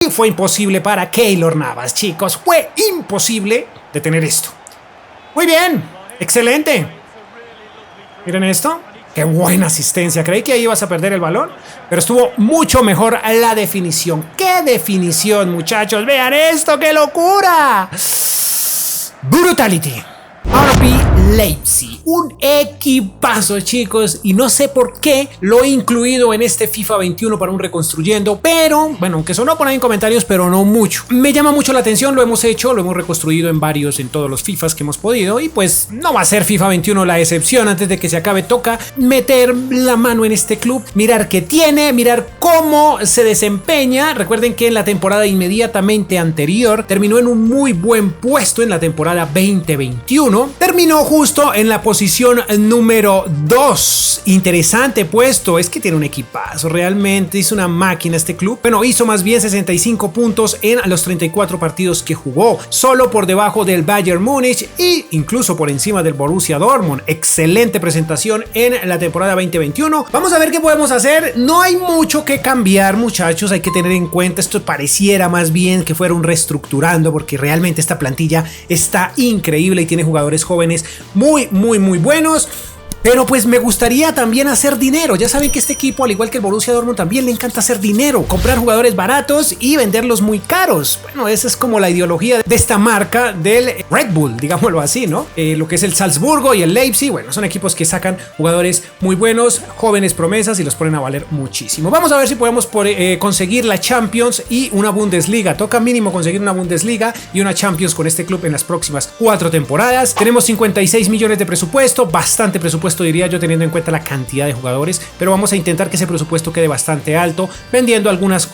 Y fue imposible para Keylor Navas, chicos. Fue imposible detener esto. Muy bien, excelente. Miren esto. Qué buena asistencia. Creí que ahí ibas a perder el balón, pero estuvo mucho mejor la definición. ¡Qué definición, muchachos! ¡Vean esto! ¡Qué locura! Brutality. RB Leipzig, un equipazo, chicos, y no sé por qué lo he incluido en este FIFA 21 para un reconstruyendo, pero bueno, aunque sonó por ahí en comentarios, pero no mucho. Me llama mucho la atención, lo hemos hecho, lo hemos reconstruido en todos los FIFAs que hemos podido, y pues no va a ser FIFA 21 la excepción. Antes de que se acabe toca meter la mano en este club, mirar qué tiene, mirar cómo se desempeña. Recuerden que en la temporada inmediatamente anterior terminó en un muy buen puesto en la temporada 2021. Terminó justo en la posición número 2. Interesante puesto. Es que tiene un equipazo. Realmente hizo una máquina este club. Bueno, hizo más bien 65 puntos en los 34 partidos que jugó. Solo por debajo del Bayern Múnich e incluso por encima del Borussia Dortmund. Excelente presentación en la temporada 2021. Vamos a ver qué podemos hacer. No hay mucho que cambiar, muchachos. Hay que tener en cuenta, esto pareciera más bien que fuera un reestructurando, porque realmente esta plantilla está increíble y tiene jugadores jóvenes muy buenos. Pero pues me gustaría también hacer dinero. Ya saben que este equipo, al igual que el Borussia Dortmund, también le encanta hacer dinero, comprar jugadores baratos y venderlos muy caros. Bueno, esa es como la ideología de esta marca del Red Bull, digámoslo así, ¿no? Lo que es el Salzburgo y el Leipzig, bueno, son equipos que sacan jugadores muy buenos, jóvenes promesas, y los ponen a valer muchísimo. Vamos a ver si podemos conseguir la Champions y una Bundesliga. Toca mínimo conseguir una Bundesliga y una Champions con este club en las próximas 4 temporadas. Tenemos 56 millones de presupuesto, bastante presupuesto, diría yo, teniendo en cuenta la cantidad de jugadores, pero vamos a intentar que ese presupuesto quede bastante alto, vendiendo algunos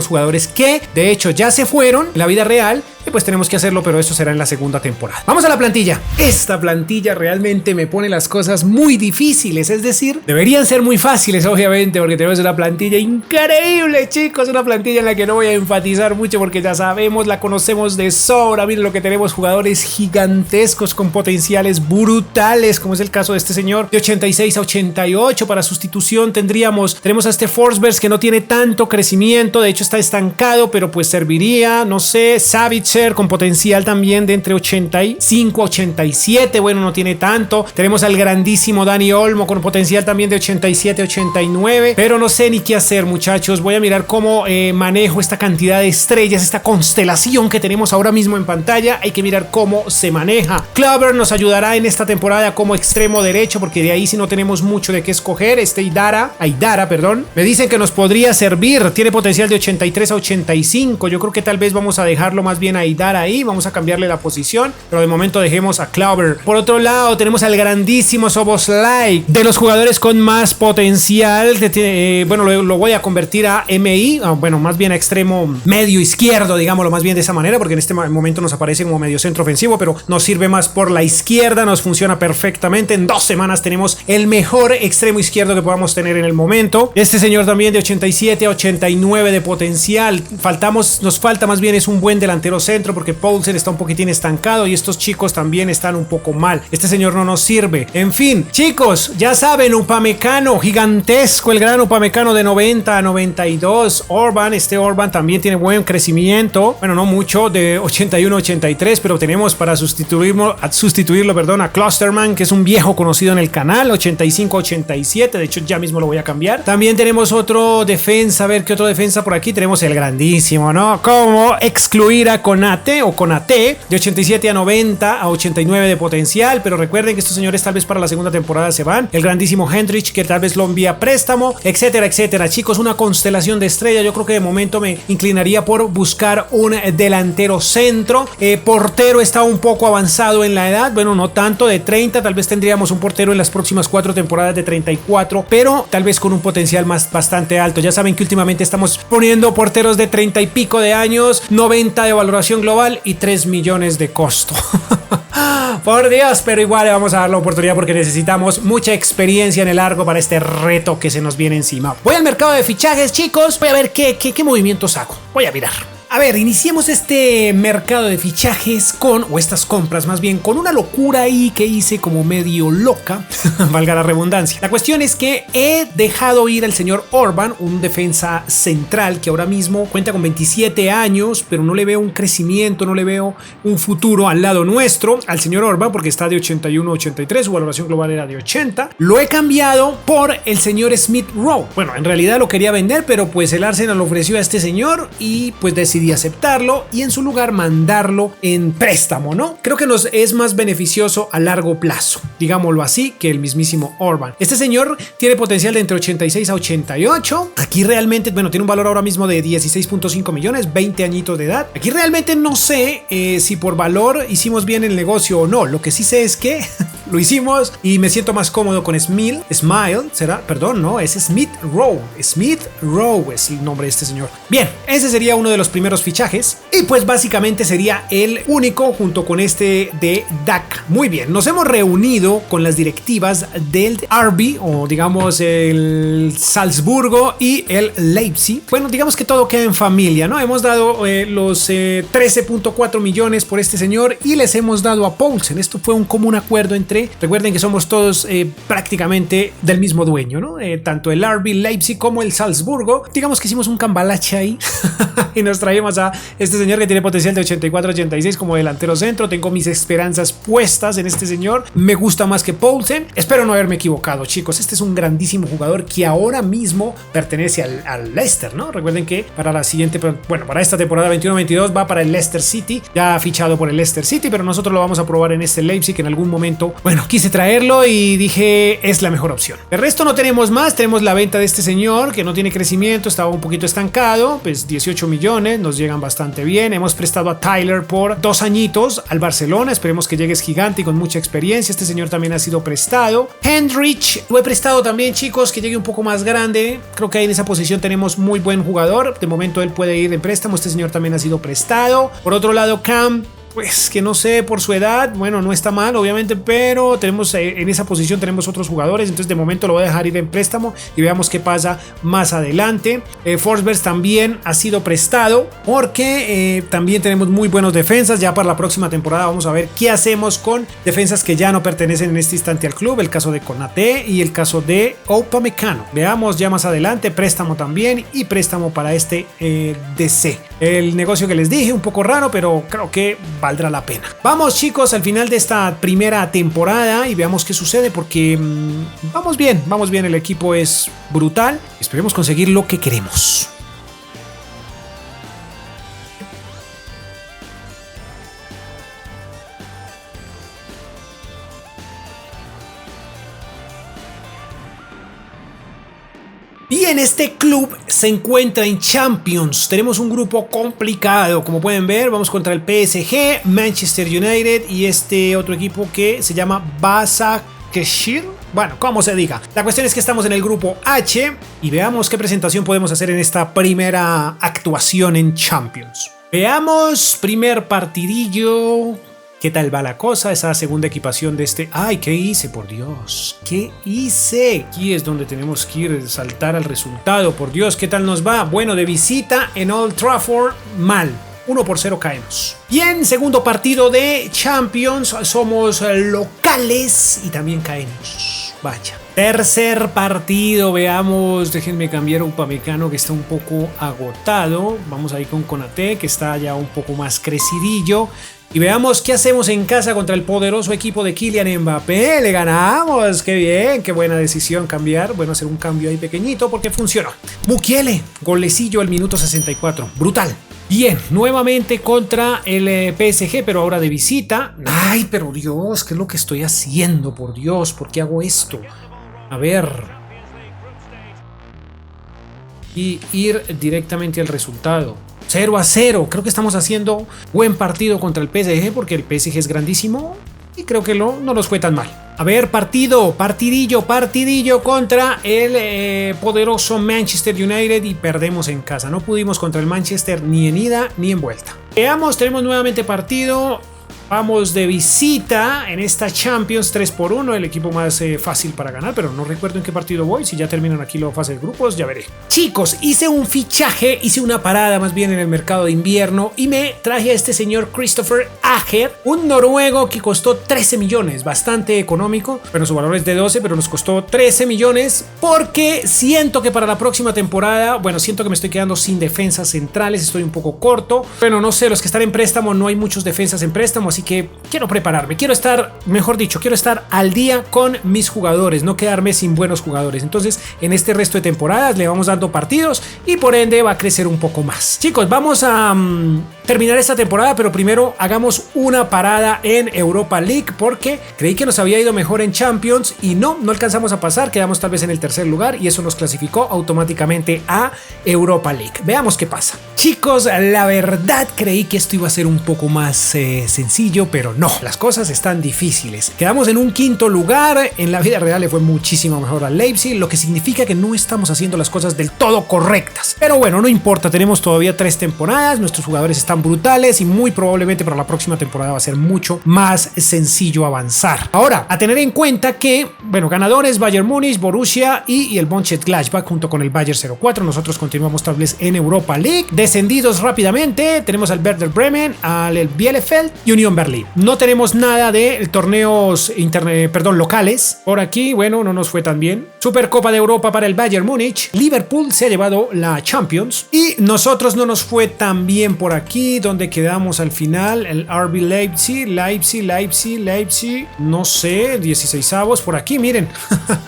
jugadores que de hecho ya se fueron en la vida real, y pues tenemos que hacerlo, pero eso será en la segunda temporada. Vamos a la plantilla. Esta plantilla realmente me pone las cosas muy difíciles, es decir, deberían ser muy fáciles, obviamente, porque tenemos una plantilla increíble, chicos, una plantilla en la que no voy a enfatizar mucho porque ya sabemos, la conocemos de sobra. Miren lo que tenemos: jugadores gigantescos con potenciales brutales, como es el caso de este señor de 86 a 88. Para sustitución tenemos a este Forsberg, que no tiene tanto crecimiento, de hecho está estancado, pero pues serviría. No sé, Savitzer con potencial también de entre 85 a 87, bueno, no tiene tanto. Tenemos al grandísimo Dani Olmo con potencial también de 87 a 89, pero no sé ni qué hacer, muchachos. Voy a mirar cómo manejo esta cantidad de estrellas, esta constelación que tenemos ahora mismo en pantalla. Hay que mirar cómo se maneja. Kluivert nos ayudará en esta temporada como extremo derecho, porque de ahí sí no tenemos mucho de qué escoger. Aidara, me dicen que nos podría servir, tiene potencial de 83 a 85. Yo creo que tal vez vamos a dejarlo más bien a Aidara ahí, vamos a cambiarle la posición, pero de momento dejemos a Kluivert. Por otro lado tenemos al grandísimo Szoboszlai, de los jugadores con más potencial. Bueno, lo voy a convertir a MI, bueno, más bien a extremo medio izquierdo, digámoslo más bien de esa manera, porque en este momento nos aparece como medio centro ofensivo, pero nos sirve más por la izquierda, nos funciona perfectamente. En 2 semanas tenemos el mejor extremo izquierdo que podamos tener en el momento. Este señor también de 87 a 89 de potencial. Nos falta más bien es un buen delantero centro, porque Poulsen está un poquitín estancado y estos chicos también están un poco mal. Este señor no nos sirve. En fin, chicos, ya saben, Upamecano, gigantesco, el gran Upamecano de 90 a 92. Orban también tiene buen crecimiento, bueno, no mucho, de 81 a 83, pero tenemos para sustituirlo, a Klosterman, que es un viejo conocido en el canal, 85 a 87, de hecho ya mismo lo voy a cambiar. También tenemos otro defensa, a ver qué otro defensa por aquí. Tenemos el grandísimo, ¿no? ¿Cómo excluir a Konate de 87 a 90 a 89 de potencial? Pero recuerden que estos señores tal vez para la segunda temporada se van. El grandísimo Hendrich, que tal vez lo envía a préstamo, etcétera, etcétera. Chicos, una constelación de estrella. Yo creo que de momento me inclinaría por buscar un delantero centro. Portero está un poco avanzado en la edad, bueno, no tanto, de 30, tal vez tendríamos un portero en las próximas 4 temporadas de 34, pero tal vez con un potencial bastante alto. Ya saben que últimamente estamos poniendo porteros de 30 y pico de años, 90 de valoración global y 3 millones de costo. Por Dios, pero igual le vamos a dar la oportunidad porque necesitamos mucha experiencia en el largo para este reto que se nos viene encima. Voy al mercado de fichajes, chicos, voy a ver qué movimientos hago. Voy a mirar. A ver, iniciemos este mercado de fichajes o estas compras más bien, con una locura ahí que hice como medio loca, valga la redundancia. La cuestión es que he dejado ir al señor Orban, un defensa central que ahora mismo cuenta con 27 años, pero no le veo un crecimiento, no le veo un futuro al lado nuestro, al señor Orban, porque está de 81-83, su valoración global era de 80. Lo he cambiado por el señor Smith Rowe. Bueno, en realidad lo quería vender, pero pues el Arsenal lo ofreció a este señor y pues decidí aceptarlo y en su lugar mandarlo en préstamo, ¿no? Creo que nos es más beneficioso a largo plazo, digámoslo así, que el mismísimo Orban. Este señor tiene potencial de entre 86 a 88. Aquí realmente, bueno, tiene un valor ahora mismo de 16.5 millones, 20 añitos de edad. Aquí realmente no sé si por valor hicimos bien el negocio o no. Lo que sí sé es que lo hicimos y me siento más cómodo con Smile, será, perdón, no, es Smith Rowe. Smith Rowe es el nombre de este señor. Bien, ese sería uno de los primeros fichajes y pues básicamente sería el único junto con este de Dak. Muy bien, nos hemos reunido con las directivas del RB o digamos el Salzburgo y el Leipzig. Bueno, digamos que todo queda en familia, ¿no? Hemos dado los 13.4 millones por este señor y les hemos dado a Poulsen. Esto fue un común acuerdo entre, recuerden que somos todos prácticamente del mismo dueño, ¿no? Tanto el RB Leipzig como el Salzburgo. Digamos que hicimos un cambalache ahí y nos traemos a este señor que tiene potencial de 84-86 como delantero centro. Tengo mis esperanzas puestas en este señor. Me gusta más que Poulsen. Espero no haberme equivocado, chicos. Este es un grandísimo jugador que ahora mismo pertenece al Leicester, ¿no? Recuerden que para la siguiente, bueno, para esta temporada 21-22 va para el Leicester City. Ya ha fichado por el Leicester City, pero nosotros lo vamos a probar en este Leipzig que en algún momento, bueno, quise traerlo y dije es la mejor opción. El resto no tenemos más. Tenemos la venta de este señor que no tiene crecimiento, estaba un poquito estancado, pues 18 millones, nos llegan bastante bien. Hemos prestado a Tyler por 2 añitos al Barcelona, esperemos que llegue, es gigante y con mucha experiencia. Este señor también ha sido prestado. Hendrich lo he prestado también, chicos, que llegue un poco más grande. Creo que ahí en esa posición tenemos muy buen jugador. De momento él puede ir en préstamo. Este señor también ha sido prestado. Por otro lado, Cam, pues que no sé, por su edad, bueno, no está mal obviamente, pero tenemos en esa posición tenemos otros jugadores, entonces de momento lo voy a dejar ir en préstamo y veamos qué pasa más adelante. Forsberg también ha sido prestado porque también tenemos muy buenos defensas. Ya para la próxima temporada vamos a ver qué hacemos con defensas que ya no pertenecen en este instante al club, el caso de Konaté y el caso de Upamecano. Veamos ya más adelante, préstamo también y préstamo para este DC. El negocio que les dije, un poco raro, pero creo que valdrá la pena. Vamos, chicos, al final de esta primera temporada y veamos qué sucede, porque vamos bien, el equipo es brutal. Esperemos conseguir lo que queremos. Bien, este club se encuentra en Champions. Tenemos un grupo complicado, como pueden ver. Vamos contra el PSG, Manchester United y este otro equipo que se llama Başakşehir. Bueno, como se diga. La cuestión es que estamos en el grupo H y veamos qué presentación podemos hacer en esta primera actuación en Champions. Veamos, primer partidillo. ¿Qué tal va la cosa? Esa segunda equipación de este... ¡Ay! ¿Qué hice? Por Dios. ¿Qué hice? Aquí es donde tenemos que ir, saltar al resultado. Por Dios, ¿qué tal nos va? Bueno, de visita en Old Trafford, mal. 1-0 caemos. Bien, segundo partido de Champions. Somos locales y también caemos. Vaya. Tercer partido, veamos. Déjenme cambiar a Upamecano, que está un poco agotado. Vamos ahí con Konaté, que está ya un poco más crecidillo. Y veamos qué hacemos en casa contra el poderoso equipo de Kylian Mbappé. Le ganamos, qué bien, qué buena decisión cambiar. Bueno, hacer un cambio ahí pequeñito porque funcionó. Mukiele, golecillo al minuto 64, brutal. Bien, nuevamente contra el PSG, pero ahora de visita. Ay, pero Dios, ¿qué es lo que estoy haciendo? Por Dios, ¿por qué hago esto? A ver. Y ir directamente al resultado. 0-0, creo que estamos haciendo buen partido contra el PSG porque el PSG es grandísimo y creo que no nos fue tan mal. A ver, partidillo contra el poderoso Manchester United y perdemos en casa. No pudimos contra el Manchester ni en ida ni en vuelta. Veamos, tenemos nuevamente partido. Vamos de visita en esta Champions 3-1, el equipo más fácil para ganar, pero no recuerdo en qué partido voy. Si ya terminan aquí la fase de grupos, ya veré. Chicos, hice un fichaje, hice una parada más bien en el mercado de invierno y me traje a este señor Christopher Ajer, un noruego que costó 13 millones, bastante económico. Bueno, su valor es de 12, pero nos costó 13 millones porque siento que para la próxima temporada, bueno, siento que me estoy quedando sin defensas centrales, estoy un poco corto. Bueno, no sé, los que están en préstamo, no hay muchos defensas en préstamo, así que quiero prepararme, quiero estar, mejor dicho, quiero estar al día con mis jugadores, no quedarme sin buenos jugadores. Entonces, en este resto de temporadas le vamos dando partidos y por ende va a crecer un poco más. Chicos, vamos a terminar esta temporada, pero primero hagamos una parada en Europa League porque creí que nos había ido mejor en Champions y no alcanzamos a pasar, quedamos tal vez en el tercer lugar y eso nos clasificó automáticamente a Europa League. Veamos qué pasa. Chicos, la verdad creí que esto iba a ser un poco más sencillo, pero no, las cosas están difíciles. Quedamos en un quinto lugar, en la vida real le fue muchísimo mejor al Leipzig, lo que significa que no estamos haciendo las cosas del todo correctas. Pero bueno, no importa, tenemos todavía 3 temporadas, nuestros jugadores están brutales y muy probablemente para la próxima temporada va a ser mucho más sencillo avanzar. Ahora, a tener en cuenta que, bueno, ganadores Bayern Múnich, Borussia y el Mönchengladbach junto con el Bayern 04. Nosotros continuamos tal vez en Europa League. Descendidos rápidamente, tenemos al Werder Bremen, al Bielefeld y Unión Berlín. No tenemos nada de torneos locales. Por aquí, bueno, no nos fue tan bien. Supercopa de Europa para el Bayern Múnich. Liverpool se ha llevado la Champions y nosotros no nos fue tan bien por aquí, donde quedamos al final. El RB Leipzig, no sé, 16avos por aquí, miren.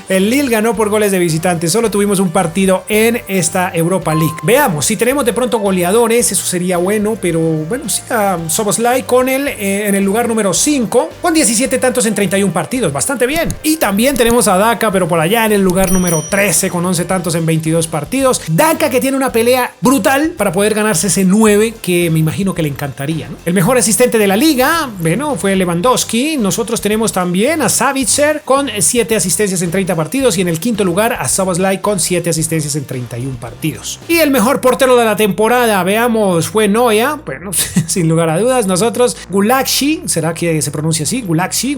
El Lille ganó por goles de visitantes, solo tuvimos un partido en esta Europa League. Veamos, si tenemos de pronto goleadores, eso sería bueno, pero bueno, sí, a Szoboszlai con él en el lugar número 5, con 17 tantos en 31 partidos, bastante bien. Y también tenemos a Daka, pero por allá en el lugar número 13, con 11 tantos en 22 partidos. Daka que tiene una pelea brutal para poder ganarse ese 9, que me imagino que le encantaría, ¿no? El mejor asistente de la liga, bueno, fue Lewandowski. Nosotros tenemos también a Savitzer con 7 asistencias en 30 partidos y en el quinto lugar a Szoboszlai con 7 asistencias en 31 partidos. Y el mejor portero de la temporada, veamos, fue Neuer, bueno, sin lugar a dudas. Nosotros, Gulacsi, ¿será que se pronuncia así? Gulacsi,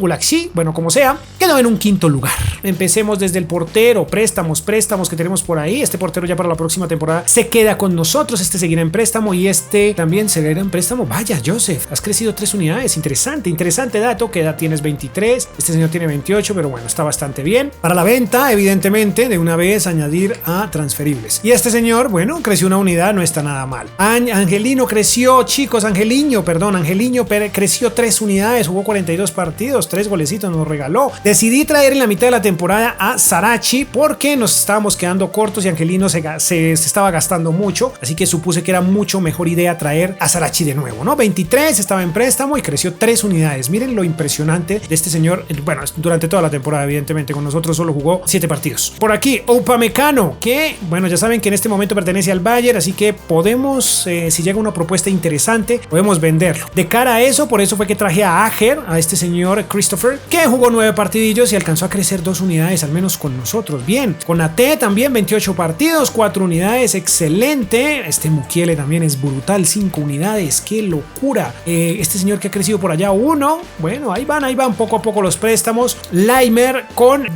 bueno, como sea, quedó en un quinto lugar. Empecemos desde el portero, préstamos que tenemos por ahí. Este portero ya para la próxima temporada se queda con nosotros, este seguirá en préstamo y este también seguirá en préstamo. Vaya, Joseph, has crecido 3 unidades, interesante dato. ¿Qué edad tienes? 23, este señor tiene 28, pero bueno, está bastante bien. Para la venta, evidentemente, de una vez añadir a transferibles. Y este señor, bueno, creció una unidad, no está nada mal. Angelino creció, chicos, Angeliño creció 3 unidades, jugó 42 partidos, 3 golecitos nos regaló. Decidí traer en la mitad de la temporada a Sarachi porque nos estábamos quedando cortos y Angelino se estaba gastando mucho, así que supuse que era mucho mejor idea traer a Sarachi de nuevo, ¿no? 23, estaba en préstamo y creció 3 unidades. Miren lo impresionante de este señor. Bueno, durante toda la temporada, evidentemente, con nosotros solo jugó 7 partidos. Por aquí, Upamecano, que, bueno, ya saben que en este momento pertenece al Bayern, así que podemos, si llega una propuesta interesante, podemos venderlo. De cara a eso, por eso fue que traje a Ajer, a este señor Christopher, que jugó 9 partidillos y alcanzó a crecer 2 unidades, al menos con nosotros. Bien, con AT también 28 partidos, 4 unidades, excelente. Este Mukiele también es brutal, 5 unidades, qué locura. Este señor que ha crecido por allá 1, bueno, ahí van poco a poco los préstamos. Leimer con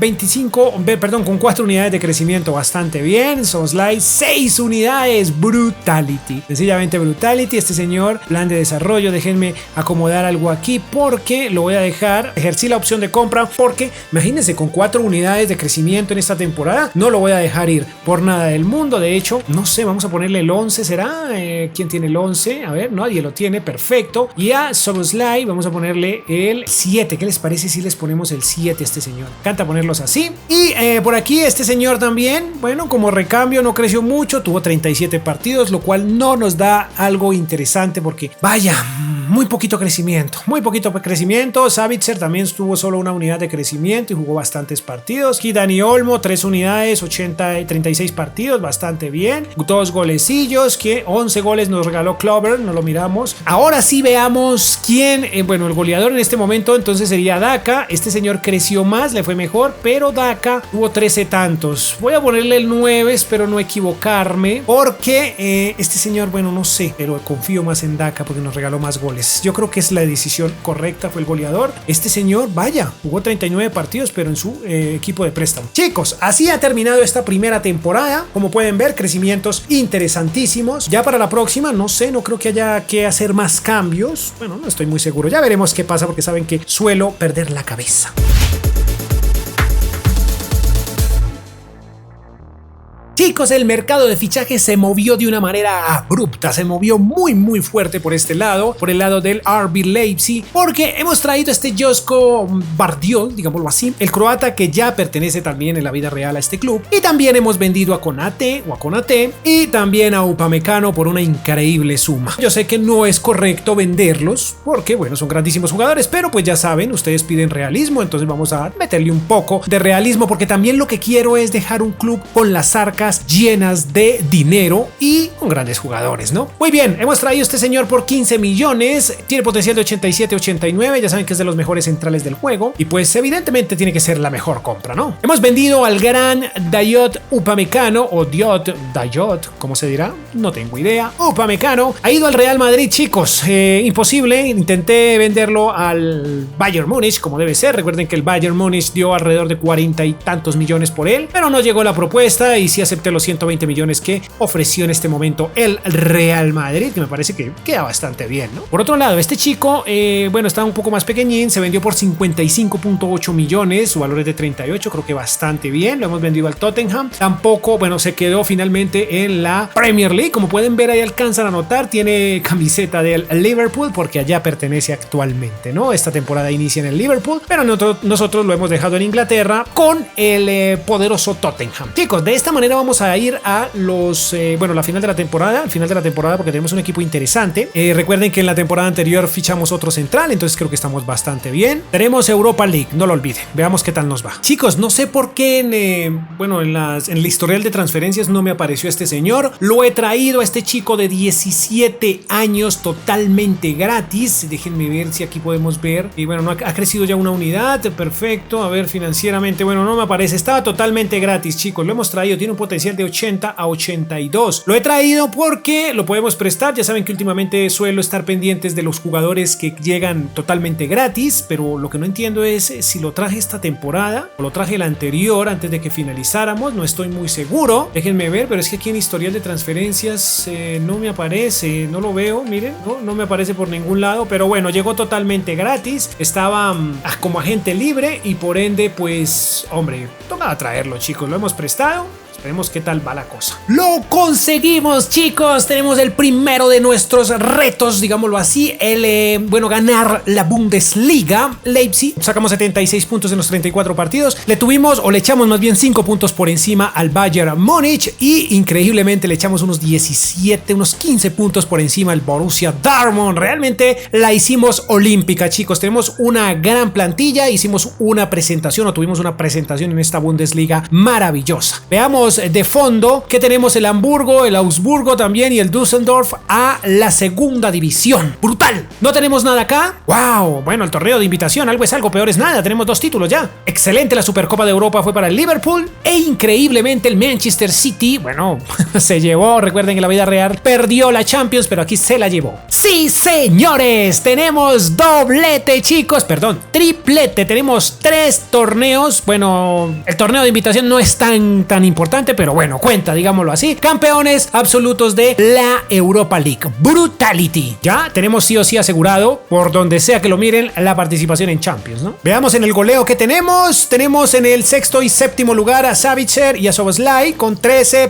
4 unidades de crecimiento, bastante bien. Szoboszlai 6 unidades, brutality, sencillamente brutality. Este señor, plan de desarrollo, déjenme acomodar algo aquí porque lo voy a dejar, ejercí la opción de compra porque imagínense, con 4 unidades de crecimiento en esta temporada, no lo voy a dejar ir por nada del mundo. De hecho, no sé, vamos a ponerle el 11, ¿será? ¿Quién tiene el 11? A ver, nadie lo tiene, perfecto. Y a Szoboszlai vamos a ponerle el 7. ¿Qué les parece si les ponemos el 7 a este señor? Me encanta ponerlos así. Y por aquí este señor también, bueno, como recambio no creció mucho, tuvo 37 partidos, lo cual no nos da algo interesante porque, vaya, muy poquito crecimiento. Savitzer también tuvo solo una unidad de crecimiento y jugó bastantes partidos. Aquí Dani Olmo, 3 unidades, 36 partidos, bastante bien. 2 golecillos, que 11 goles nos regaló Clover, no lo miramos. Ahora sí veamos quién, bueno, el goleador en este momento entonces sería Daka. Este señor creció más, le fue mejor, pero Daka tuvo 13 tantos. Voy a ponerle el 9, espero no equivocarme, porque este señor, bueno, no sé, pero confío más en Daka porque nos regaló más goles. es. Yo creo que es la decisión correcta, fue el goleador. Este señor, vaya, jugó 39 partidos, pero en su equipo de préstamo. Chicos, así ha terminado esta primera temporada. Como pueden ver, crecimientos interesantísimos. Ya para la próxima, no sé, no creo que haya que hacer más cambios. Bueno, no estoy muy seguro. Ya veremos qué pasa porque saben que suelo perder la cabeza. Chicos, el mercado de fichajes se movió de una manera abrupta, se movió muy fuerte por este lado, por el lado del RB Leipzig, porque hemos traído a este Josko Gvardiol, digámoslo así, el croata que ya pertenece también en la vida real a este club, y también hemos vendido a Konate y también a Upamecano por una increíble suma. Yo sé que no es correcto venderlos, porque bueno, son grandísimos jugadores, pero pues ya saben, ustedes piden realismo, entonces vamos a meterle un poco de realismo, porque también lo que quiero es dejar un club con las arcas llenas de dinero y con grandes jugadores, ¿no? Muy bien, hemos traído a este señor por 15 millones, tiene potencial de 87-89, ya saben que es de los mejores centrales del juego y pues evidentemente tiene que ser la mejor compra, ¿no? Hemos vendido al gran Dayot Upamecano o Dayot, ¿cómo se dirá? No tengo idea. Upamecano ha ido al Real Madrid, chicos, imposible, intenté venderlo al Bayern Múnich como debe ser, recuerden que el Bayern Múnich dio alrededor de 40 y tantos millones por él, pero no llegó la propuesta y sí acepté los 120 millones que ofreció en este momento el Real Madrid, que me parece que queda bastante bien, ¿no? Por otro lado, este chico, bueno, está un poco más pequeñín, se vendió por 55.8 millones, su valor es de 38, creo que bastante bien, lo hemos vendido al Tottenham, tampoco, bueno, se quedó finalmente en la Premier League, como pueden ver ahí alcanzan a notar, tiene camiseta del Liverpool, porque allá pertenece actualmente, ¿no? Esta temporada inicia en el Liverpool, pero nosotros lo hemos dejado en Inglaterra con el poderoso Tottenham. Chicos, de esta manera vamos a ir a los, bueno, la final de la temporada, al final de la temporada, porque tenemos un equipo interesante. Recuerden que en la temporada anterior fichamos otro central, entonces creo que estamos bastante bien. Tenemos Europa League, no lo olviden. Veamos qué tal nos va. Chicos, no sé por qué bueno, en el historial de transferencias no me apareció este señor. Lo he traído a este chico de 17 años totalmente gratis. Déjenme ver si aquí podemos ver. Y bueno, ha crecido ya una unidad, perfecto. A ver, financieramente, bueno, no me aparece. Estaba totalmente gratis, chicos. Lo hemos traído, tiene un potencial de 80 a 82. Lo he traído porque lo podemos prestar. Ya saben que últimamente suelo estar pendientes de los jugadores que llegan totalmente gratis, pero lo que no entiendo es si lo traje esta temporada o lo traje la anterior antes de que finalizáramos. No estoy muy seguro. Déjenme ver, pero es que aquí en historial de transferencias no me aparece, no lo veo, miren, no me aparece por ningún lado, pero bueno, llegó totalmente gratis. Estaba como agente libre y por ende, pues, hombre, tocaba traerlo, chicos. Lo hemos prestado. Veremos qué tal va la cosa. ¡Lo conseguimos, chicos! Tenemos el primero de nuestros retos, digámoslo así, bueno, ganar la Bundesliga. Leipzig, sacamos 76 puntos en los 34 partidos. Le echamos más bien 5 puntos por encima al Bayern Múnich y increíblemente le echamos unos 15 puntos por encima al Borussia Dortmund. Realmente la hicimos olímpica, chicos. Tenemos una gran plantilla, tuvimos una presentación en esta Bundesliga maravillosa. Veamos de fondo que tenemos el Hamburgo, el Augsburgo también y el Düsseldorf a la segunda división. ¡Brutal! ¿No tenemos nada acá? ¡Wow! Bueno, el torneo de invitación, algo es algo, peor es nada. Tenemos 2 títulos ya. Excelente, la Supercopa de Europa fue para el Liverpool e increíblemente el Manchester City, bueno, se llevó, recuerden que en la vida real perdió la Champions, pero aquí se la llevó. ¡Sí, señores! Tenemos doblete, chicos, perdón, triplete. Tenemos 3 torneos. Bueno, el torneo de invitación no es tan importante, pero bueno, cuenta, digámoslo así. Campeones absolutos de la Europa League. Brutality. Ya tenemos sí o sí asegurado, por donde sea que lo miren, la participación en Champions, ¿no? Veamos en el goleo que tenemos. Tenemos en el 6º y 7º lugar a Savitzer y a Szoboszlai con 14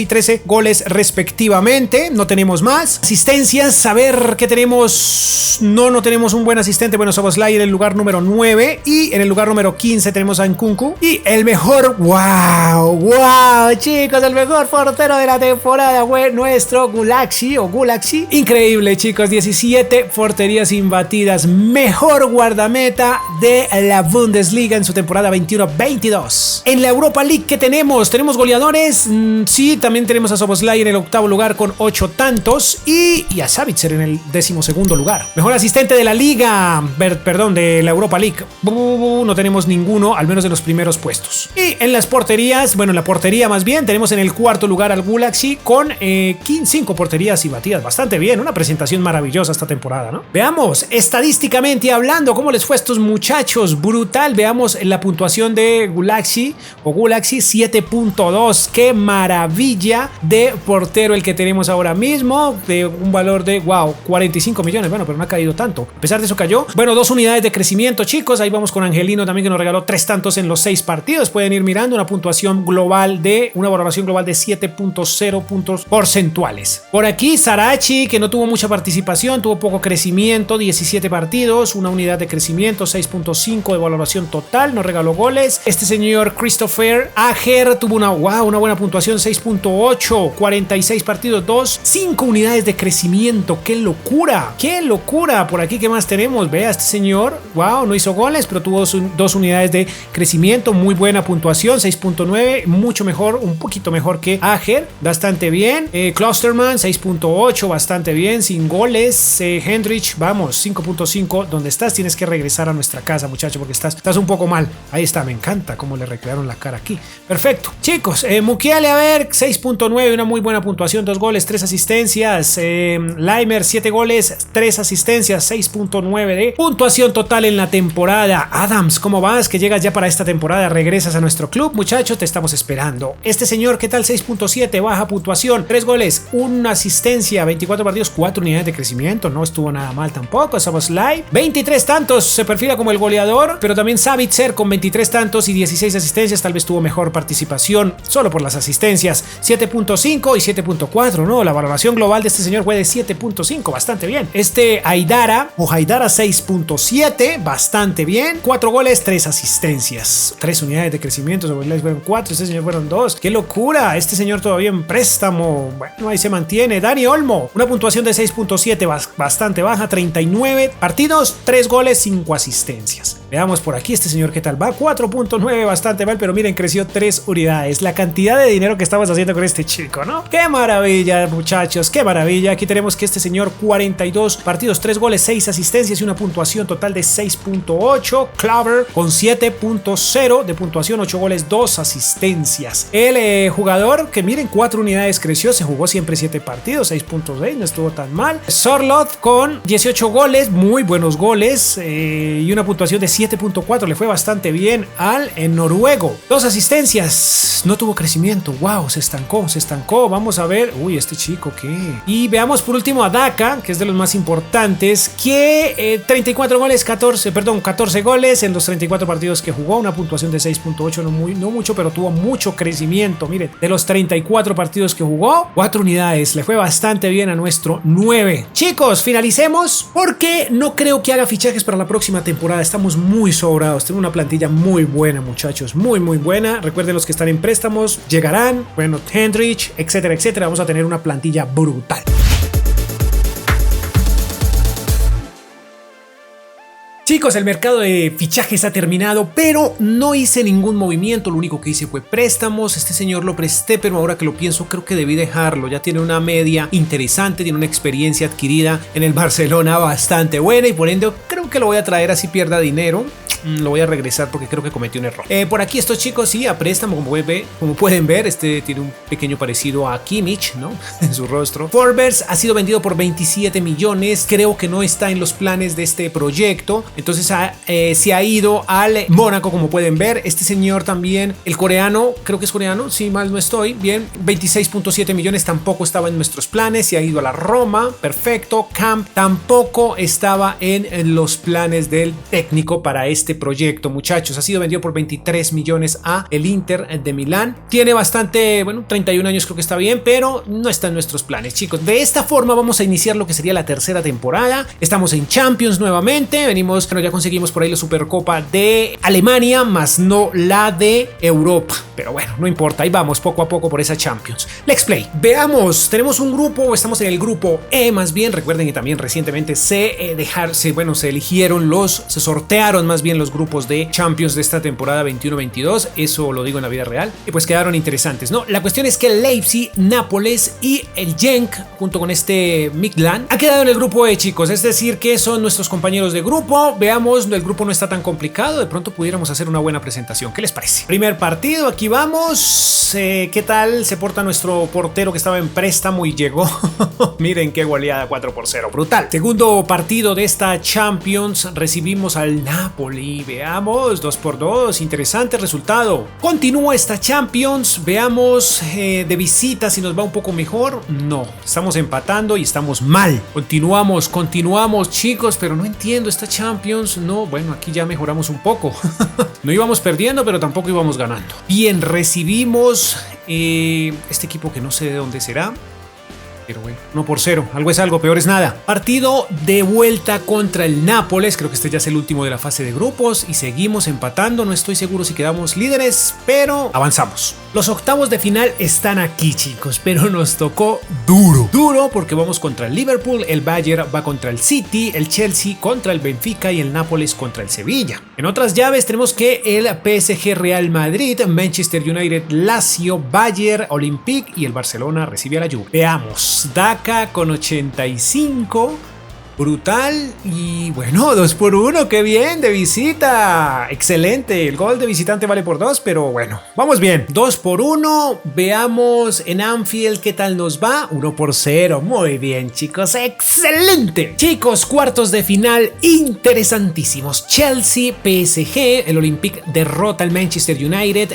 y 13 goles respectivamente. No tenemos más. Asistencias, a ver qué tenemos. No tenemos un buen asistente. Bueno, Szoboszlai en el lugar número 9 y en el lugar número 15 tenemos a Nkunku. Y el mejor, wow, chicos, el mejor portero de la temporada fue nuestro Gulaxi. Increíble, chicos, 17 porterías imbatidas. Mejor guardameta de la Bundesliga en su temporada 21-22. En la Europa League, ¿qué tenemos? ¿Tenemos goleadores? Sí, también tenemos a Szoboszlai en el 8º lugar con 8 tantos y a Savitzer en el 12º lugar. Mejor asistente de la Liga, de la Europa League. No tenemos ninguno, al menos de los primeros puestos. Y en las porterías, bueno, en la portería más bien. Tenemos en el cuarto lugar al Gulaxy con 5 porterías y batidas. Bastante bien, una presentación maravillosa esta temporada, ¿no? Veamos, estadísticamente hablando, cómo les fue a estos muchachos. Brutal, veamos la puntuación de Gulaxy 7.2. Qué maravilla de portero el que tenemos ahora mismo, de un valor de, wow, 45 millones. Bueno, pero no ha caído tanto. A pesar de eso cayó. Bueno, 2 unidades de crecimiento, chicos. Ahí vamos con Angelino también, que nos regaló 3 tantos en los 6 partidos. Pueden ir mirando una puntuación global una valoración global de 7.0 puntos porcentuales. Por aquí Sarachi, que no tuvo mucha participación, tuvo poco crecimiento, 17 partidos, una unidad de crecimiento, 6.5 de valoración total, nos regaló goles. Este señor Christopher Ager tuvo una buena puntuación, 6.8, 46 partidos, 5 unidades de crecimiento. ¡Qué locura! ¡Qué locura! Por aquí, ¿qué más tenemos? Vea, este señor, no hizo goles, pero tuvo 2 unidades de crecimiento, muy buena puntuación, 6.9, mucho mejor, un poquito mejor que Ager, bastante bien. Klosterman, 6.8, bastante bien, sin goles. Hendrich, vamos, 5.5. ¿Dónde estás? Tienes que regresar a nuestra casa, muchacho, porque estás un poco mal. Ahí está, me encanta cómo le recrearon la cara aquí. Perfecto. Chicos, Mukiele, a ver, 6.9, una muy buena puntuación, 2 goles, 3 asistencias. Leimer, 7 goles, 3 asistencias, 6.9 de puntuación total en la temporada. Adams, ¿cómo vas? Que llegas ya para esta temporada, regresas a nuestro club, muchachos, te estamos esperando. Este señor, ¿qué tal? 6.7, baja puntuación, 3 goles, 1 asistencia, 24 partidos, 4 unidades de crecimiento, no estuvo nada mal tampoco. Szoboszlai, 23 tantos, se perfila como el goleador, pero también Savitzer con 23 tantos y 16 asistencias, tal vez tuvo mejor participación solo por las asistencias, 7.5 y 7.4, ¿no? La valoración global de este señor fue de 7.5, bastante bien. Haidara 6.7, bastante bien, 4 goles, 3 asistencias, 3 unidades de crecimiento, Szoboszlai fueron 4, este señor fueron 2, ¡qué locura! Este señor todavía en préstamo, bueno, ahí se mantiene. Dani Olmo, una puntuación de 6.7, bastante baja, 39 partidos, 3 goles, 5 asistencias. Veamos por aquí este señor qué tal va, 4.9, bastante mal, pero miren, creció 3 unidades. La cantidad de dinero que estamos haciendo con este chico, ¿no? ¡Qué maravilla, muchachos! ¡Qué maravilla! Aquí tenemos que este señor, 42 partidos, 3 goles, 6 asistencias y una puntuación total de 6.8. Clover con 7.0 de puntuación, 8 goles, 2 asistencias. El jugador que miren, 4 unidades creció, se jugó siempre 7 partidos, 6.6, no estuvo tan mal. Sorloth con 18 goles, muy buenos goles, y una puntuación de 7.4, le fue bastante bien al noruego. 2 asistencias, no tuvo crecimiento, wow, se estancó. Vamos a ver, este chico, ¿qué? Y veamos por último a Daka, que es de los más importantes, que 34 goles, 14 goles en los 34 partidos que jugó, una puntuación de 6.8, no mucho, pero tuvo mucho crecimiento. Miren, de los 34 partidos que jugó, 4 unidades, le fue bastante bien a nuestro 9. Chicos, finalicemos, porque no creo que haga fichajes para la próxima temporada, estamos muy sobrados, tenemos una plantilla muy buena, muchachos, muy buena. Recuerden, los que están en préstamos llegarán, bueno, Hendrich, etcétera, vamos a tener una plantilla brutal. Chicos, el mercado de fichajes ha terminado, pero no hice ningún movimiento, lo único que hice fue préstamos. Este señor lo presté, pero ahora que lo pienso creo que debí dejarlo, ya tiene una media interesante, tiene una experiencia adquirida en el Barcelona bastante buena y por ende creo que lo voy a traer así pierda dinero. Lo voy a regresar porque creo que cometí un error. Por aquí estos chicos sí, a préstamo, como pueden ver, este tiene un pequeño parecido a Kimmich, ¿no? En su rostro. Forbes ha sido vendido por 27 millones, creo que no está en los planes de este proyecto, entonces se ha ido al Mónaco, como pueden ver. Este señor también, el coreano, creo que es coreano, si mal no estoy, bien, 26.7 millones, tampoco estaba en nuestros planes, se ha ido a la Roma, perfecto. Camp tampoco estaba en los planes del técnico para este proyecto, muchachos. Ha sido vendido por 23 millones a el Inter de Milán. Tiene bastante, 31 años, creo que está bien, pero no está en nuestros planes, chicos. De esta forma vamos a iniciar lo que sería la tercera temporada. Estamos en Champions nuevamente, venimos, ya conseguimos por ahí la Supercopa de Alemania, más no la de Europa, pero bueno, no importa, ahí vamos poco a poco por esa Champions. Let's play. Veamos, tenemos un grupo, estamos en el grupo E, más bien. Recuerden que también recientemente se sortearon más bien los los grupos de Champions de esta temporada 21-22, eso lo digo en la vida real, y pues quedaron interesantes, ¿no? La cuestión es que el Leipzig, Nápoles y el Genk, junto con este Midland, ha quedado en el grupo E, chicos, es decir, que son nuestros compañeros de grupo. Veamos, el grupo no está tan complicado, de pronto pudiéramos hacer una buena presentación. ¿Qué les parece? Primer partido, aquí vamos. ¿Qué tal se porta nuestro portero que estaba en préstamo y llegó? Miren qué goleada, 4-0, brutal. Segundo partido de esta Champions, recibimos al Napoli. Veamos, 2-2, interesante resultado. Continúa esta Champions, veamos de visita si nos va un poco mejor. No, estamos empatando y estamos mal. Continuamos, chicos, pero no entiendo esta Champions. No, bueno, aquí ya mejoramos un poco. No íbamos perdiendo, pero tampoco íbamos ganando. Bien, recibimos este equipo que no sé de dónde será. Pero bueno, 1-0, algo es algo, peor es nada. Partido de vuelta contra el Nápoles, creo que este ya es el último de la fase de grupos y seguimos empatando, no estoy seguro si quedamos líderes, pero avanzamos. Los octavos de final están aquí, chicos, pero nos tocó duro porque vamos contra el Liverpool, el Bayern va contra el City, el Chelsea contra el Benfica y el Nápoles contra el Sevilla. En otras llaves tenemos que el PSG Real Madrid, Manchester United, Lazio, Bayern, Olympique y el Barcelona recibe a la Juve. Veamos. Daka con 85, brutal, y bueno, 2-1, qué bien, de visita, excelente, el gol de visitante vale por 2, pero bueno, vamos bien, 2-1, veamos en Anfield qué tal nos va, 1-0, muy bien, chicos, excelente. Chicos, cuartos de final interesantísimos, Chelsea, PSG, el Olympique derrota al Manchester United,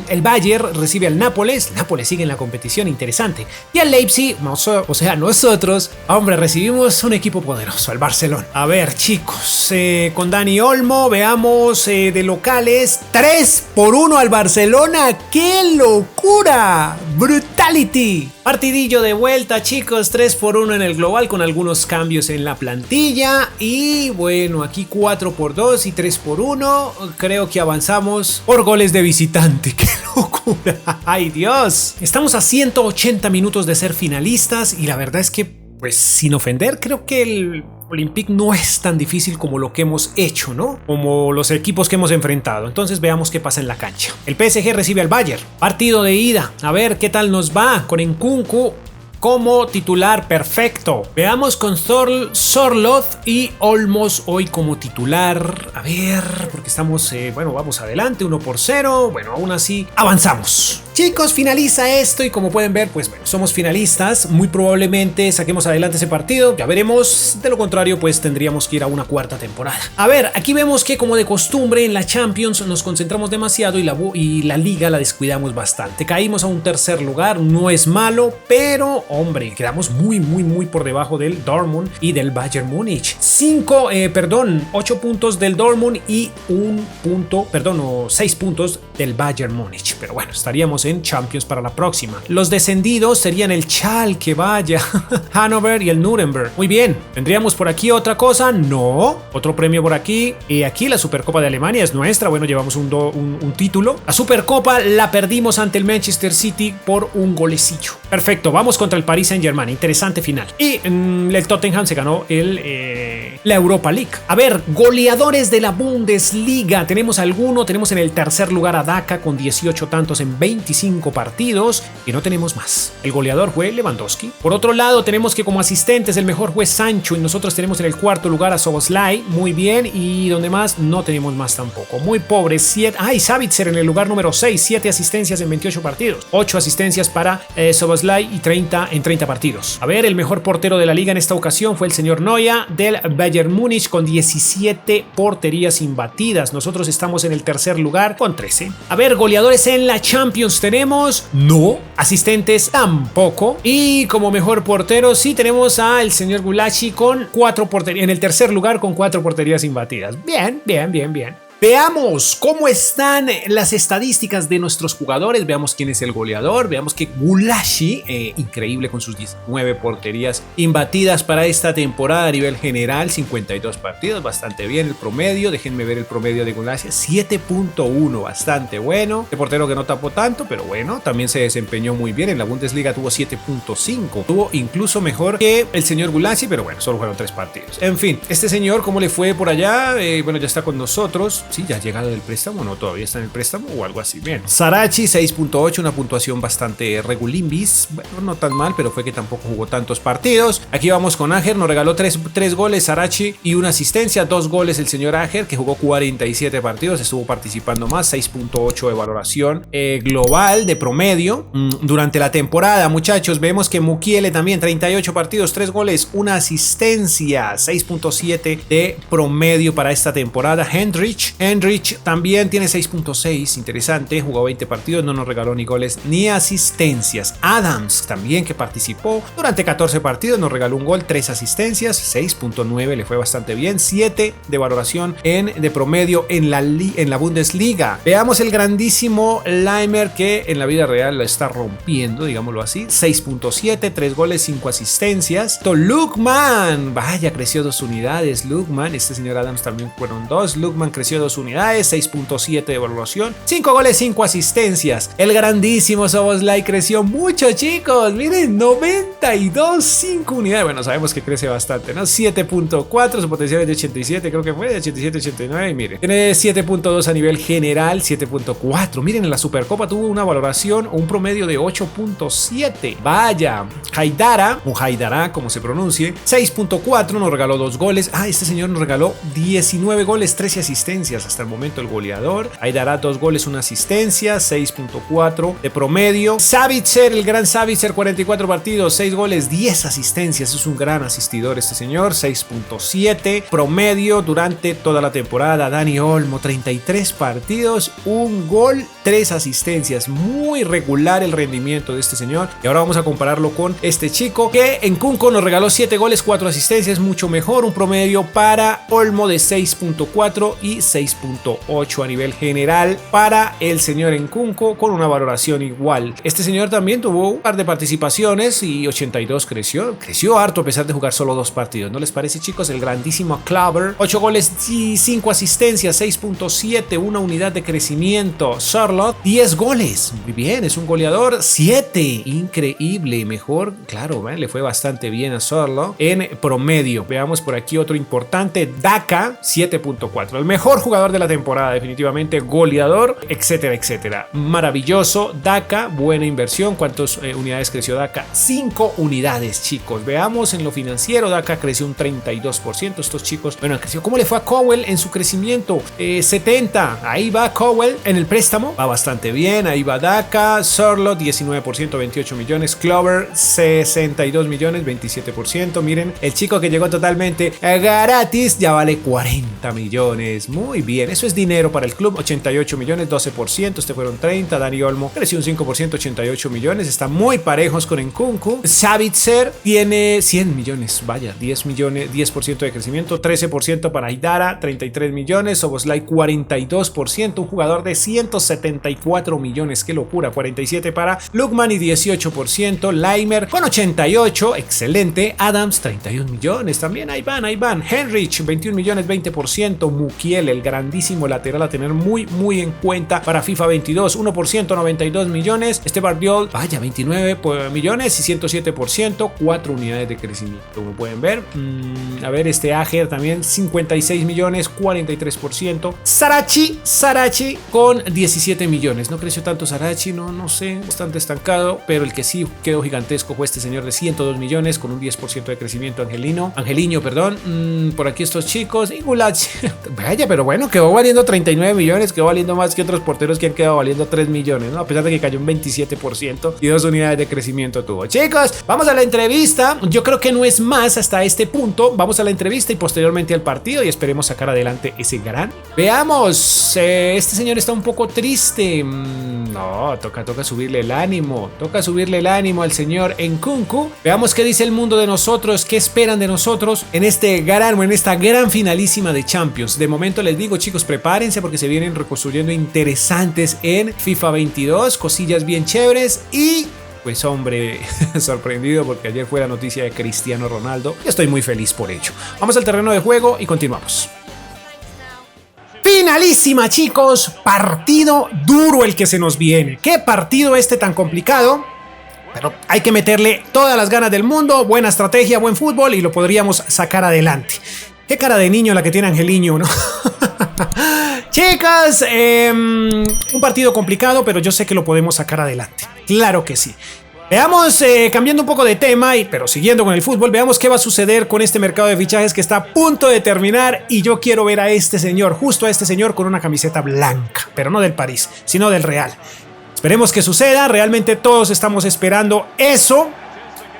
el Bayern recibe al Nápoles sigue en la competición, interesante, y el Leipzig, o sea, nosotros, hombre, recibimos un equipo poderoso, al Barcelona. A ver, chicos, con Dani Olmo, veamos de locales, 3-1 al Barcelona. ¡Qué locura! ¡Brutality! Partidillo de vuelta, chicos, 3-1 en el global con algunos cambios en la plantilla y bueno, aquí 4-2 y 3-1, creo que avanzamos por goles de visitante. ¡Qué locura! ¡Ay, Dios! Estamos a 180 minutos de ser finalistas y la verdad es que, pues sin ofender, creo que el Olympique no es tan difícil como lo que hemos hecho, ¿no? Como los equipos que hemos enfrentado. Entonces veamos qué pasa en la cancha. El PSG recibe al Bayern. Partido de ida. A ver qué tal nos va con Nkunku como titular, perfecto. Veamos con Sorloth y Olmos hoy como titular. A ver, porque estamos, bueno, vamos adelante, 1-0. Bueno, aún así, avanzamos. Chicos, finaliza esto y como pueden ver, pues bueno, somos finalistas. Muy probablemente saquemos adelante ese partido. Ya veremos. De lo contrario, pues tendríamos que ir a una cuarta temporada. A ver, aquí vemos que como de costumbre en la Champions nos concentramos demasiado y la liga la descuidamos bastante. Caímos a un tercer lugar, no es malo, pero hombre, quedamos muy por debajo del Dortmund y del Bayern Múnich. 8 puntos del Dortmund y 6 puntos del Bayern Múnich. Pero bueno, estaríamos en Champions para la próxima. Los descendidos serían el Schalke, vaya, Hannover y el Nuremberg. Muy bien, ¿tendríamos por aquí otra cosa? No, otro premio por aquí. Y aquí la Supercopa de Alemania es nuestra. Bueno, llevamos un título. La Supercopa la perdimos ante el Manchester City por un golecillo. Perfecto, vamos contra el Paris Saint-Germain, interesante final. Y el Tottenham se ganó la Europa League. A ver, goleadores de la Bundesliga, ¿tenemos alguno? Tenemos en el tercer lugar a Daka con 18 tantos en 25 partidos y no tenemos más. El goleador fue Lewandowski. Por otro lado, tenemos que como asistentes el mejor fue Sancho y nosotros tenemos en el cuarto lugar a Szoboszlai, muy bien, y donde más no tenemos más tampoco. Muy pobre, Sabitzer en el lugar número 6, 7 asistencias en 28 partidos, 8 asistencias para Szoboszlai y 30 en 30 partidos. A ver, el mejor portero de la liga en esta ocasión fue el señor Neuer del Bayern Múnich con 17 porterías imbatidas. Nosotros estamos en el tercer lugar con 13. A ver, goleadores en la Champions tenemos, no. Asistentes tampoco. Y como mejor portero sí tenemos al señor Gulacsi con 4 porterías, en el tercer lugar con 4 porterías imbatidas. Bien. Veamos cómo están las estadísticas de nuestros jugadores, veamos quién es el goleador, veamos que Gulashi, increíble con sus 19 porterías imbatidas para esta temporada a nivel general, 52 partidos, bastante bien el promedio, déjenme ver el promedio de Gulashi, 7.1, bastante bueno, el portero que no tapó tanto, pero bueno, también se desempeñó muy bien, en la Bundesliga tuvo 7.5, tuvo incluso mejor que el señor Gulashi, pero bueno, solo fueron 3 partidos. En fin, este señor, ¿cómo le fue por allá? Bueno, ya está con nosotros. Sí, ya ha llegado del préstamo, no, todavía está en el préstamo o algo así. Bien. Sarachi 6.8, una puntuación bastante regulimbis. Bueno, no tan mal, pero fue que tampoco jugó tantos partidos. Aquí vamos con Ager, nos regaló 3 goles Sarachi y una asistencia, 2 goles el señor Ager, que jugó 47 partidos, estuvo participando más, 6.8 de valoración global de promedio durante la temporada. Muchachos, vemos que Mukiele también 38 partidos, 3 goles, una asistencia, 6.7 de promedio para esta temporada. Hendrich también tiene 6.6, interesante, jugó 20 partidos, no nos regaló ni goles ni asistencias. Adams también, que participó durante 14 partidos, nos regaló un gol, 3 asistencias, 6.9, le fue bastante bien, 7 de valoración de promedio en la Bundesliga. Veamos el grandísimo Leimer, que en la vida real lo está rompiendo, digámoslo así, 6.7, 3 goles, 5 asistencias. Lukman, vaya, creció 2 unidades, Lukman, este señor Adams también fueron 2, Lukman creció 2 unidades, 6.7 de valoración, 5 goles, 5 asistencias. El grandísimo Szoboszlai creció mucho, chicos, miren, 92, 5 unidades, bueno, sabemos que crece bastante, ¿no? 7.4, su potencial es de 87, creo que fue de 87, 89, y miren, tiene 7.2 a nivel general, 7.4, miren, en la Supercopa tuvo una valoración o un promedio de 8.7, vaya. Haidara, o Haidara, como se pronuncie, 6.4, nos regaló 2 goles, este señor nos regaló 19 goles, 13 asistencias, hasta el momento el goleador. Haidara, 2 goles, 1 asistencia, 6.4 de promedio. Savitzer, el gran Savitzer, 44 partidos, 6 goles, 10 asistencias, es un gran asistidor este señor, 6.7 promedio durante toda la temporada. Dani Olmo, 33 partidos, 1 gol, 3 asistencias, muy regular el rendimiento de este señor, y ahora vamos a compararlo con este chico que en Kunko nos regaló 7 goles, 4 asistencias, mucho mejor, un promedio para Olmo de 6.4 y 6.8 a nivel general para el señor Nkunku, con una valoración igual. Este señor también tuvo un par de participaciones y 82, creció harto a pesar de jugar solo 2 partidos, ¿no les parece, chicos? El grandísimo Klaver, 8 goles y 5 asistencias, 6.7, una unidad de crecimiento. Charlotte, 10 goles, muy bien, es un goleador, 7, increíble, mejor, claro, le fue bastante bien a Charlotte en promedio. Veamos por aquí otro importante, Daka, 7.4, el mejor jugador de la temporada, definitivamente, goleador, etcétera, etcétera. Maravilloso, Daka, buena inversión. ¿Cuántas unidades creció Daka? 5 unidades, chicos. Veamos en lo financiero, Daka creció un 32%, estos chicos, bueno, creció. ¿Cómo le fue a Cowell en su crecimiento? 70, ahí va Cowell en el préstamo, va bastante bien, ahí va Daka. Charlotte, 19%, 28 millones, Clover, 62 millones, 27%, miren, el chico que llegó totalmente gratis ya vale 40 millones, muy bien, eso es dinero para el club. 88 millones, 12%, este fueron 30, Dani Olmo creció un 5%, 88 millones, están muy parejos con Nkunku. Savitzer tiene 100 millones, vaya, 10% de crecimiento, 13% para Haidara, 33 millones, Szoboszlai 42%, un jugador de 174 millones, qué locura, 47 para Lukman y 18%, Leimer con 88, excelente, Adams 31 millones, también ahí van, Henrich 21 millones, 20%, Mukiele, el grandísimo lateral a tener muy en cuenta para FIFA 22, 1%, 92 millones, este Bardiol, vaya, 29 millones y 107%, 4 unidades de crecimiento, como pueden ver. A ver, este Ager también 56 millones, 43%. Sarachi con 17 millones, no creció tanto Sarachi, no sé, bastante estancado, pero el que sí quedó gigantesco fue este señor de 102 millones con un 10% de crecimiento. Angeliño, perdón. Por aquí estos chicos, y Gulach, vaya, pero bueno, quedó valiendo 39 millones, quedó valiendo más que otros porteros que han quedado valiendo 3 millones, ¿no? A pesar de que cayó un 27% y 2 unidades de crecimiento tuvo. Chicos, vamos a la entrevista. Yo creo que no es más hasta este punto. Vamos a la entrevista y posteriormente al partido y esperemos sacar adelante ese gran. Veamos, este señor está un poco triste. No, toca subirle el ánimo. Toca subirle el ánimo al señor Nkunku. Veamos qué dice el mundo de nosotros, qué esperan de nosotros en esta gran finalísima de Champions. De momento les digo, digo, chicos, prepárense porque se vienen reconstruyendo interesantes en FIFA 22, cosillas bien chéveres y... Pues hombre, sorprendido porque ayer fue la noticia de Cristiano Ronaldo y estoy muy feliz por ello. Vamos al terreno de juego y continuamos. Finalísima, chicos, partido duro el que se nos viene. ¿Qué partido este tan complicado? Pero hay que meterle todas las ganas del mundo, buena estrategia, buen fútbol y lo podríamos sacar adelante. Qué cara de niño la que tiene Angeliño, ¿no? Chicas, un partido complicado, pero yo sé que lo podemos sacar adelante. Claro que sí. Veamos, cambiando un poco de tema, pero siguiendo con el fútbol, veamos qué va a suceder con este mercado de fichajes que está a punto de terminar y yo quiero ver a este señor, justo a este señor con una camiseta blanca, pero no del París, sino del Real. Esperemos que suceda, realmente todos estamos esperando eso,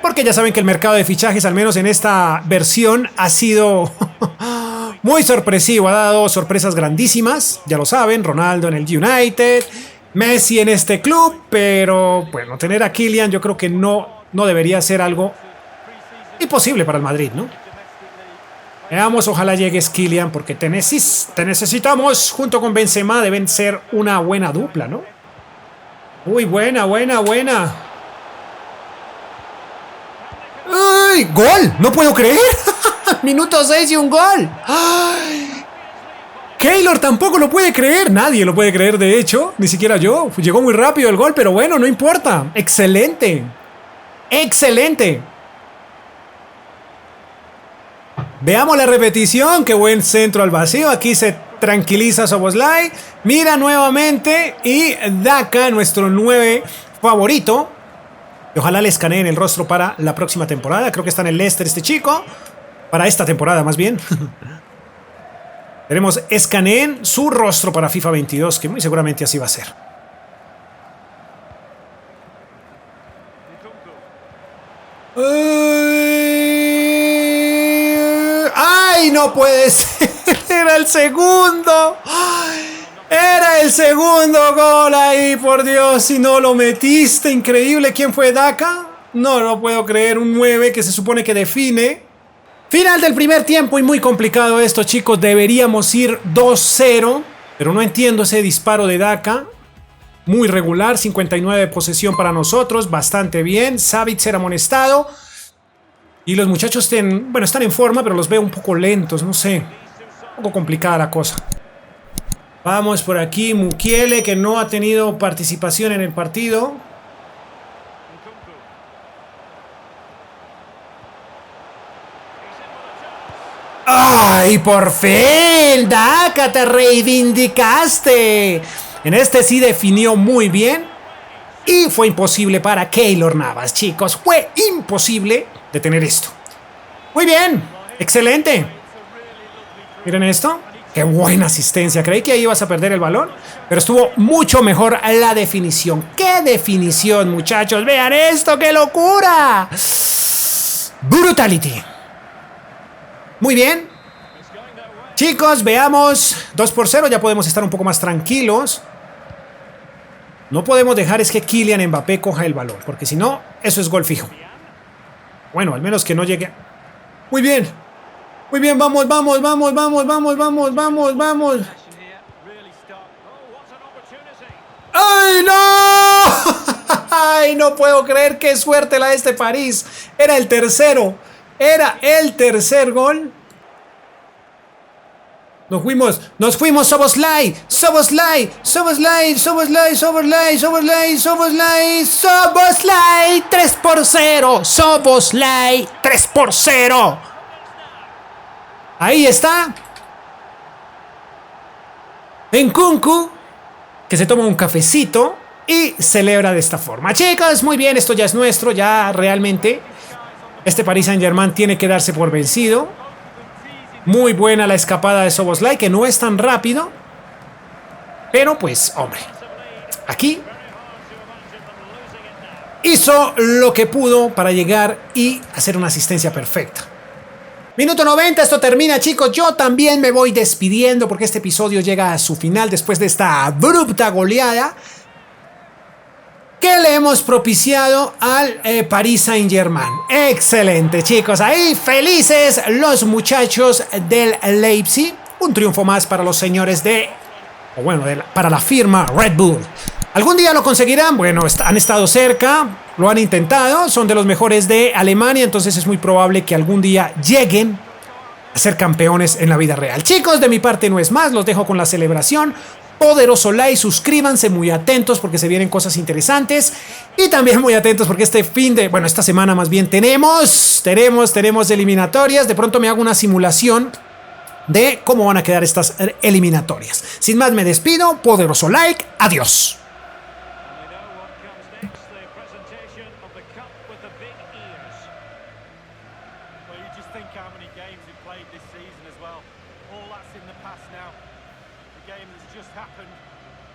porque ya saben que el mercado de fichajes, al menos en esta versión, ha sido muy sorpresivo, ha dado sorpresas grandísimas, ya lo saben, Ronaldo en el United, Messi en este club, pero bueno, tener a Kylian yo creo que no debería ser algo imposible para el Madrid, ¿no? Veamos, ojalá llegues Kylian, porque te necesitamos, junto con Benzema, deben ser una buena dupla, ¿no? Uy, buena. ¡Ay! ¡Gol! ¡No puedo creer! Minuto 6 y un gol. ¡Ay! Keylor tampoco lo puede creer. Nadie lo puede creer, de hecho. Ni siquiera yo. Llegó muy rápido el gol, pero bueno, no importa. Excelente. Excelente. Veamos la repetición. Qué buen centro al vacío. Aquí se tranquiliza Szoboszlai. Mira nuevamente. Y Daka, nuestro 9 favorito. Y ojalá le escaneen el rostro para la próxima temporada. Creo que está en el Leicester este chico. Para esta temporada, más bien. Tenemos escaneen su rostro para FIFA 22, que muy seguramente así va a ser. ¡Ay, no puede ser! ¡Era el segundo! ¡Era el segundo gol ahí, por Dios! Si no lo metiste, increíble. ¿Quién fue Daka? No lo puedo creer, un 9 que se supone que define. Final del primer tiempo y muy complicado esto, chicos. Deberíamos ir 2-0, pero no entiendo ese disparo de Daka. Muy regular, 59 de posesión para nosotros, bastante bien. Savitzer amonestado. Y los muchachos están en forma, pero los veo un poco lentos, no sé. Un poco complicada la cosa. Vamos por aquí, Mukiele, que no ha tenido participación en el partido. ¡Ay, por fin! ¡Daka, te reivindicaste! En este sí definió muy bien. Y fue imposible para Keylor Navas, chicos. Fue imposible detener esto. Muy bien. Excelente. Miren esto. ¡Qué buena asistencia! Creí que ahí ibas a perder el balón, pero estuvo mucho mejor la definición. ¡Qué definición, muchachos! ¡Vean esto! ¡Qué locura! Brutality. Muy bien. Chicos, veamos. 2-0, ya podemos estar un poco más tranquilos. No podemos dejar es que Kylian Mbappé coja el balón, porque si no, eso es gol fijo. Bueno, al menos que no llegue. Muy bien. Muy bien, vamos. ¡Ay, no! ¡Ay, no puedo creer! ¡Qué suerte la de este París! Era el tercero. Era el tercer gol. Nos fuimos, Szoboszlai. 3-0. Szoboszlai 3-0. Ahí está. Nkunku, que se toma un cafecito y celebra de esta forma. Chicos, muy bien, esto ya es nuestro, ya realmente este Paris Saint-Germain tiene que darse por vencido. Muy buena la escapada de Szoboszlai, que no es tan rápido. Pero pues, hombre, aquí hizo lo que pudo para llegar y hacer una asistencia perfecta. Minuto 90, esto termina, chicos. Yo también me voy despidiendo porque este episodio llega a su final después de esta abrupta goleada que le hemos propiciado al Paris Saint-Germain. Excelente, chicos. Ahí felices los muchachos del Leipzig. Un triunfo más para los señores para la firma Red Bull. ¿Algún día lo conseguirán? Bueno, han estado cerca, lo han intentado, son de los mejores de Alemania, entonces es muy probable que algún día lleguen a ser campeones en la vida real. Chicos, de mi parte no es más, los dejo con la celebración. Poderoso like, suscríbanse, muy atentos porque se vienen cosas interesantes y también muy atentos porque esta semana más bien tenemos eliminatorias. De pronto me hago una simulación de cómo van a quedar estas eliminatorias. Sin más me despido, poderoso like, adiós.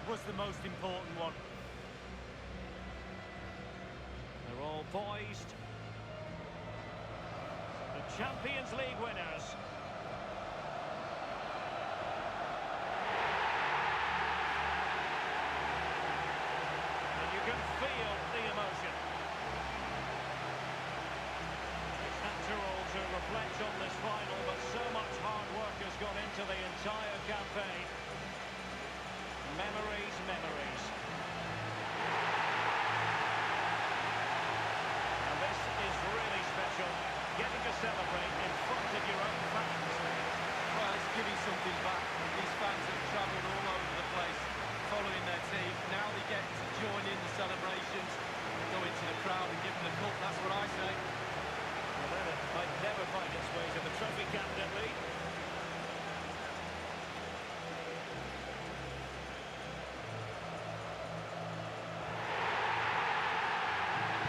Was the most important one. They're all poised. The Champions League winners